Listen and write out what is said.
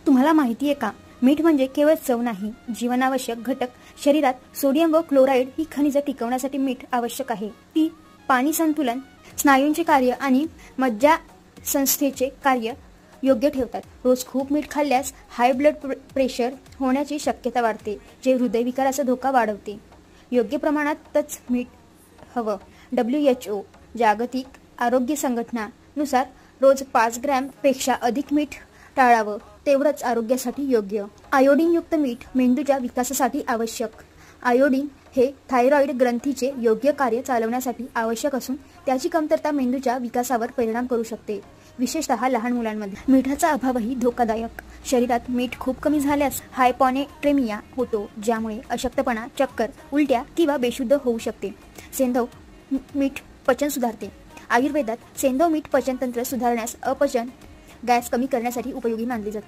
तुम्हाला माहिती आहे का, मीठ म्हणजे केवळ चव नाही, जीवनावश्यक घटक. शरीरात सोडियम व क्लोराईड ही खनिजे टिकवण्यासाठी मीठ आवश्यक आहे. ती पाणी संतुलन, स्नायूंचे कार्य आणि मज्जा संस्थेचे कार्य योग्य ठेवतात. रोज खूप मीठ खाल्ल्यास हाय ब्लड प्रेशर होण्याची शक्यता वाढते, जे हृदयविकाराचा धोका वाढवते. योग्य प्रमाणातच मीठ हवं. WHO जागतिक आरोग्य संघटनानुसार रोज 5 ग्रॅम पेक्षा अधिक मीठ टाळावं, तेवढंच आरोग्यासाठी योग्य. आयोडीनयुक्त मीठ मेंदूच्या विकासासाठी आवश्यक. आयोडीन हे थायरॉइड ग्रंथीचे योग्य कार्य चालवण्यासाठी आवश्यक असून त्याची कमतरता मेंदूच्या विकासावर परिणाम करू शकते, विशेषतः लहान मुलांमध्ये. मिठाचा अभावही धोकादायक. शरीरात मीठ खूप कमी झाल्यास हायपॉनेट्रेमिया होतो, ज्यामुळे अशक्तपणा, चक्कर, उलट्या किंवा बेशुद्ध होऊ शकते. सेंधव मीठ पचन सुधारते. आयुर्वेदात सेंधव मीठ पचनतंत्र सुधारण्यास, अपचन, गॅस कमी करण्यासाठी उपयोगी मानले जाते.